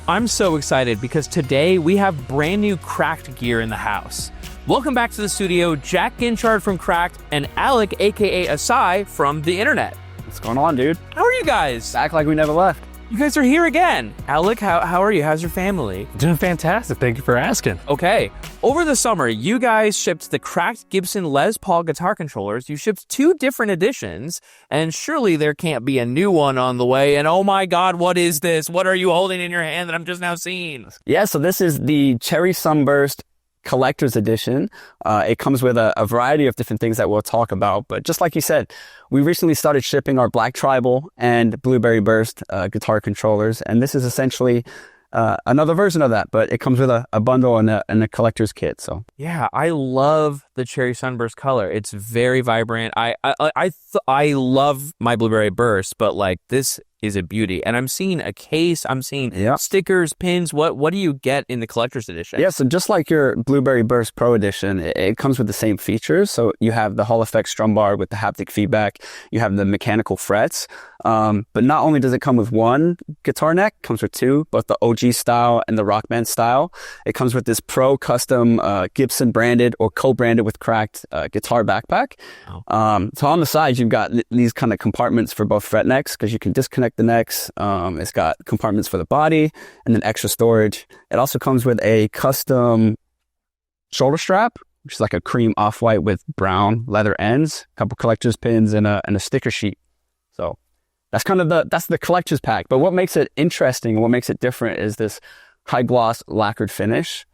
I'm so excited because today we have brand new Cracked gear in the house. Welcome back to the studio, Jack Guinchard from Cracked and Alec, aka ACAI, from the internet. What's going on, dude? How are you guys? Act like we never left. You guys are here again. Alec, how are you? How's your family? Doing fantastic. Thank you for asking. Okay. Over the summer, you guys shipped the Cracked Gibson Les Paul guitar controllers. You shipped 2 different editions, and surely there can't be a new one on the way. And oh my God, what is this? What are you holding in your hand that I'm just now seeing? Yeah, so this is the Cherry Sunburst Collector's Edition. It comes with a variety of different things that we'll talk about. But just like you said, we recently started shipping our Black Tribal and Blueberry Burst guitar controllers. And this is essentially another version of that, but it comes with a bundle and a collector's kit. So yeah, I love the Cherry Sunburst color. It's very vibrant. I love my Blueberry Burst, but like this is a beauty. And I'm seeing a case, I'm seeing stickers, pins. What do you get in the collector's edition? Yeah, so just like your Blueberry Burst Pro Edition, it comes with the same features. So you have the Hall effect strum bar with the haptic feedback. You have the mechanical frets. But not only does it come with one guitar neck, it comes with 2, both the OG style and the Rock Band style. It comes with this Pro custom Gibson branded or co-branded with Cracked guitar backpack. Oh. So on the sides, you've got these kind of compartments for both fret necks because you can disconnect the necks. It's got compartments for the body and then extra storage. It also comes with a custom shoulder strap, which is like a cream off-white with brown leather ends, a couple collector's pins, and a sticker sheet. So that's kind of the collector's pack. But what makes it interesting, what makes it different is this high gloss lacquered finish.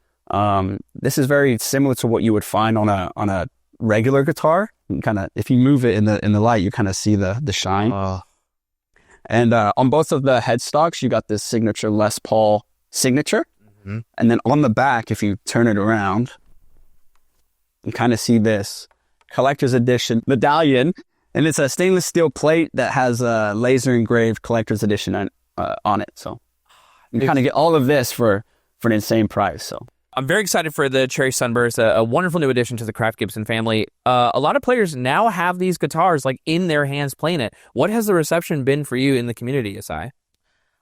This is very similar to what you would find on a regular guitar. Kind of, if you move it in the light, you kind of see the shine. And on both of the headstocks, you got this signature Les Paul signature. Mm-hmm. And then on the back, if you turn it around, you kind of see this collector's edition medallion. And it's a stainless steel plate that has a laser engraved collector's edition on it. So you kind of get all of this for an insane price. So I'm very excited for the Cherry Sunburst, a wonderful new addition to the Cracked Gibson family. A lot of players now have these guitars like in their hands playing it. What has the reception been for you in the community, Asai?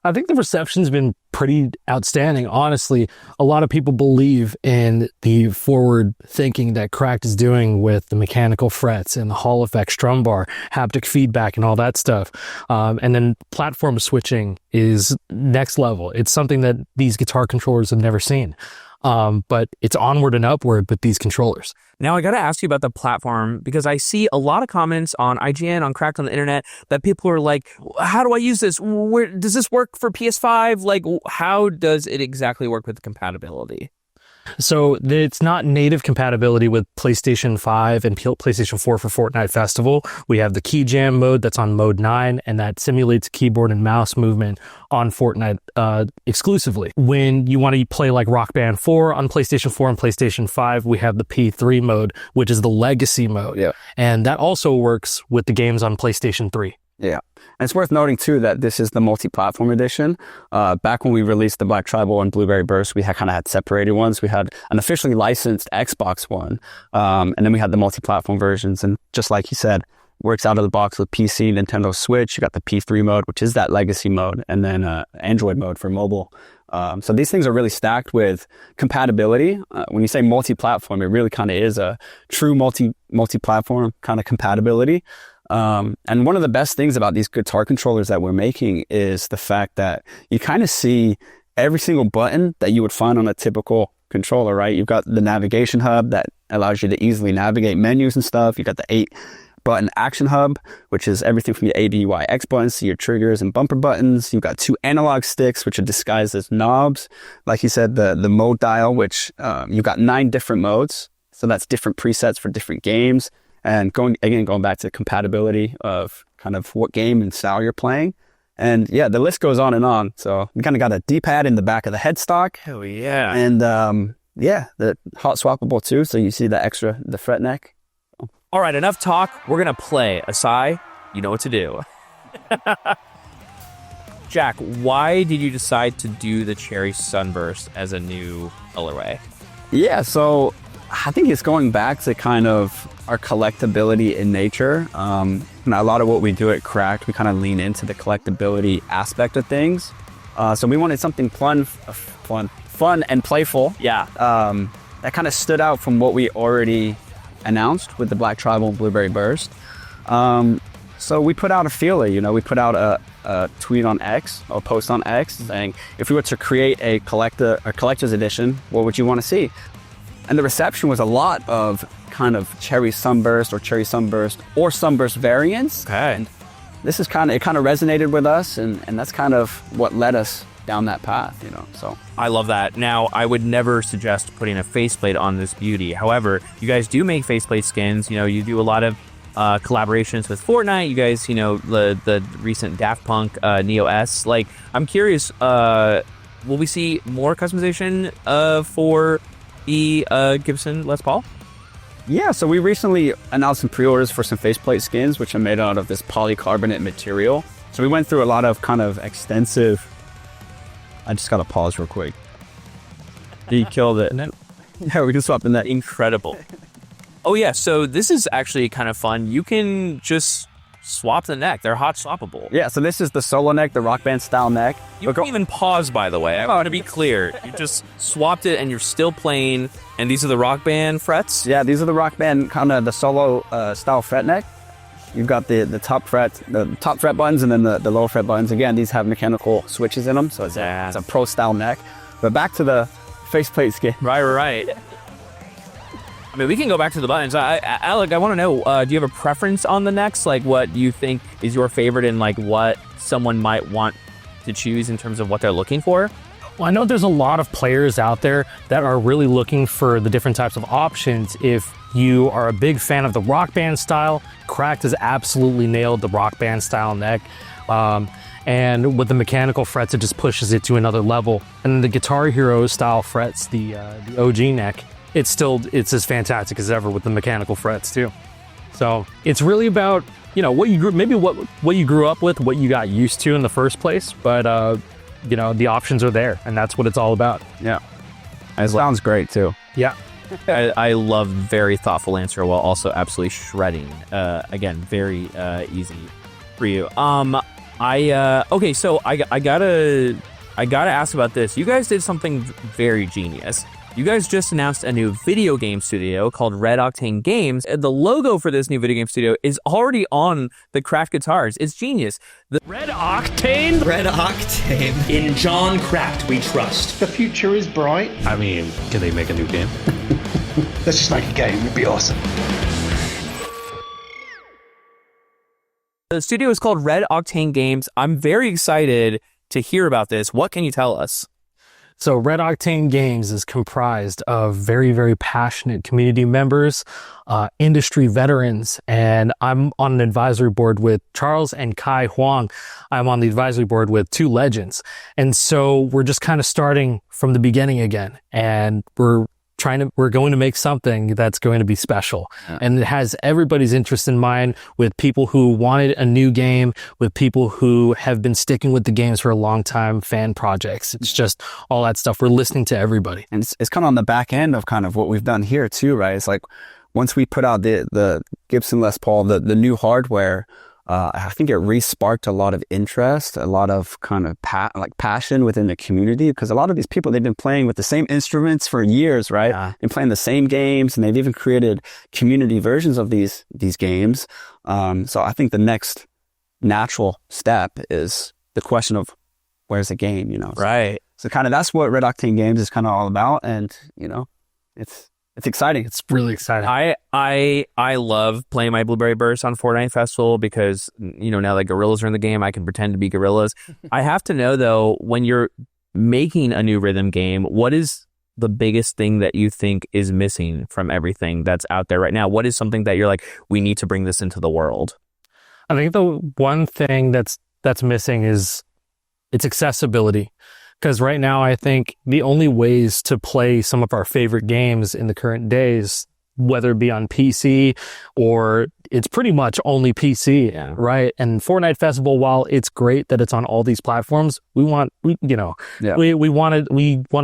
I think the reception's been pretty outstanding. Honestly, a lot of people believe in the forward thinking that Cracked is doing with the mechanical frets and the Hall effect strum bar, haptic feedback and all that stuff. And then platform switching is next level. It's something that these guitar controllers have never seen. But it's onward and upward with these controllers. Now, I got to ask you about the platform because I see a lot of comments on IGN, on Cracked on the internet, that people are like, how do I use this? Where does this work for PS5? Like, how does it exactly work with compatibility? So it's not native compatibility with PlayStation 5 and PlayStation 4 for Fortnite Festival. We have the key jam mode that's on mode 9, and that simulates keyboard and mouse movement on Fortnite exclusively. When you want to play like Rock Band 4 on PlayStation 4 and PlayStation 5, we have the P3 mode, which is the legacy mode. Yeah. And that also works with the games on PlayStation 3. Yeah. And it's worth noting, too, that this is the multi-platform edition. Back when we released the Black Tribal and Blueberry Burst, we had separated ones. We had an officially licensed Xbox one, and then we had the multi-platform versions. And just like you said, works out of the box with PC, Nintendo Switch. You got the P3 mode, which is that legacy mode, and then Android mode for mobile. So these things are really stacked with compatibility. When you say multi-platform, it really kind of is a true multi-platform kind of compatibility. And one of the best things about these guitar controllers that we're making is the fact that you kind of see every single button that you would find on a typical controller, right? You've got the navigation hub that allows you to easily navigate menus and stuff. You've got the 8-button action hub, which is everything from your A, B, Y, X buttons to your triggers and bumper buttons. You've got 2 analog sticks, which are disguised as knobs. Like you said, the mode dial, which you've got 9 different modes. So that's different presets for different games. And going back to the compatibility of kind of what game and style you're playing. And yeah, the list goes on and on. So we kind of got a D-pad in the back of the headstock. Oh yeah. And the hot swappable too. So you see the fret neck. All right, enough talk. We're going to play. Asai, you know what to do. Jack, why did you decide to do the Cherry Sunburst as a new colorway? Yeah, so I think it's going back to kind of our collectability in nature. And a lot of what we do at Cracked, we kind of lean into the collectability aspect of things. So we wanted something fun and playful. Yeah. That kind of stood out from what we already announced with the Black Tribal and Blueberry Burst. So we put out a feeler, you know, we put out a tweet on X, or post on X, saying, if we were to create a collector's edition, what would you want to see? And the reception was a lot of kind of Cherry Sunburst or Sunburst variants. Okay. And this is it kind of resonated with us, and that's kind of what led us down that path, you know. So I love that. Now, I would never suggest putting a faceplate on this beauty. However, you guys do make faceplate skins. You know, you do a lot of collaborations with Fortnite. You guys, you know, the recent Daft Punk Neo S. Like, I'm curious, will we see more customization for the Gibson Les Paul? yeah, so we recently announced some pre-orders for some faceplate skins, which are made out of this polycarbonate material. So we went through a lot of kind of extensive. I just gotta pause real quick. He killed it. Yeah, we can swap in that. Incredible. Oh yeah, so this is actually kind of fun. You can just swap the neck. They're hot swappable. Yeah, so this is the solo neck, the Rock Band style neck. You can even pause, by the way. I want to be clear. You just swapped it and you're still playing. And these are the Rock Band frets? Yeah, these are the Rock Band kind of the solo style fret neck. You've got the top fret buttons, and then the lower fret buttons. Again, these have mechanical switches in them, so it's a pro style neck. But back to the faceplate skin. Right. I mean, we can go back to the buttons. Alec, I want to know, do you have a preference on the necks? Like, what do you think is your favorite, and like what someone might want to choose in terms of what they're looking for? Well, I know there's a lot of players out there that are really looking for the different types of options. If you are a big fan of the Rock Band style, Cracked has absolutely nailed the Rock Band style neck. And with the mechanical frets, it just pushes it to another level. And then the Guitar Hero style frets, the OG neck, it's as fantastic as ever with the mechanical frets too. So it's really about, you know, what you grew up with, what you got used to in the first place. But you know, the options are there, and that's what it's all about. Yeah, it sounds great too. Yeah. I love very thoughtful answer while also absolutely shredding. Again, very easy for you. Okay, so I gotta ask about this. You guys did something very genius. You guys just announced a new video game studio called RedOctane Games. And the logo for this new video game studio is already on the Craft guitars. It's genius. RedOctane? RedOctane. In John Craft we trust. The future is bright. I mean, can they make a new game? Let's just make a game. It'd be awesome. The studio is called RedOctane Games. I'm very excited to hear about this. What can you tell us? So RedOctane Games is comprised of very, very passionate community members, industry veterans, and I'm on an advisory board with Charles and Kai Huang. I'm on the advisory board with two legends. And so we're just kind of starting from the beginning again, and we're going to make something that's going to be special. Yeah. And it has everybody's interest in mind, with people who wanted a new game, with people who have been sticking with the games for a long time, fan projects. It's just all that stuff. We're listening to everybody. And it's kind of on the back end of kind of what we've done here too, right? It's like once we put out the Gibson Les Paul, the new hardware, I think it re-sparked a lot of interest, a lot of kind of passion within the community, because a lot of these people, they've been playing with the same instruments for years, right? Yeah. Been playing the same games, and they've even created community versions of these games. So I think the next natural step is the question of where's the game, you know? Right. So kind of that's what RedOctane Games is kind of all about, and you know, it's exciting. It's really exciting. I love playing my Blueberry Burst on Fortnite Festival because, you know, now that gorillas are in the game, I can pretend to be gorillas. I have to know, though, when you're making a new rhythm game, what is the biggest thing that you think is missing from everything that's out there right now? What is something that you're like, we need to bring this into the world? I think the one thing that's missing is its accessibility. Because right now, I think the only ways to play some of our favorite games in the current days, whether it be on PC or it's pretty much only PC, right? And Fortnite Festival, while it's great that it's on all these platforms, we want to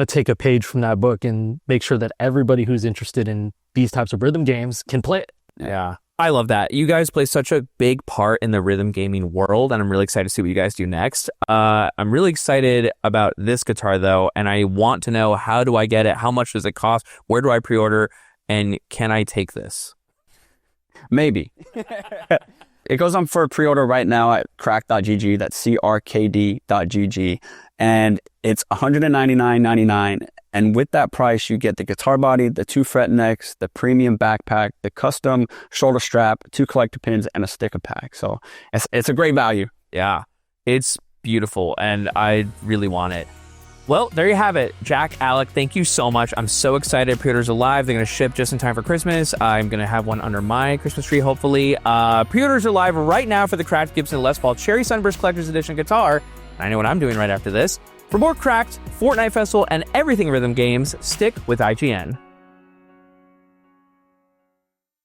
take a page from that book and make sure that everybody who's interested in these types of rhythm games can play it. Yeah. I love that. You guys play such a big part in the rhythm gaming world, and I'm really excited to see what you guys do next. I'm really excited about this guitar, though, and I want to know, how do I get it? How much does it cost? Where do I pre-order? And can I take this? Maybe. It goes on for pre-order right now at crack.gg. That's CRKD.gg. And it's $199.99. And with that price, you get the guitar body, the 2 fret necks, the premium backpack, the custom shoulder strap, 2 collector pins, and a sticker pack. So it's a great value. Yeah, it's beautiful, and I really want it. Well, there you have it. Jack, Alec, thank you so much. I'm so excited. Pre-orders are live. They're going to ship just in time for Christmas. I'm going to have one under my Christmas tree, hopefully. Pre-orders are live right now for the Cracked Gibson Les Paul Cherry Sunburst Collector's Edition guitar. I know what I'm doing right after this. For more Cracked, Fortnite Festival, and everything rhythm games, stick with IGN.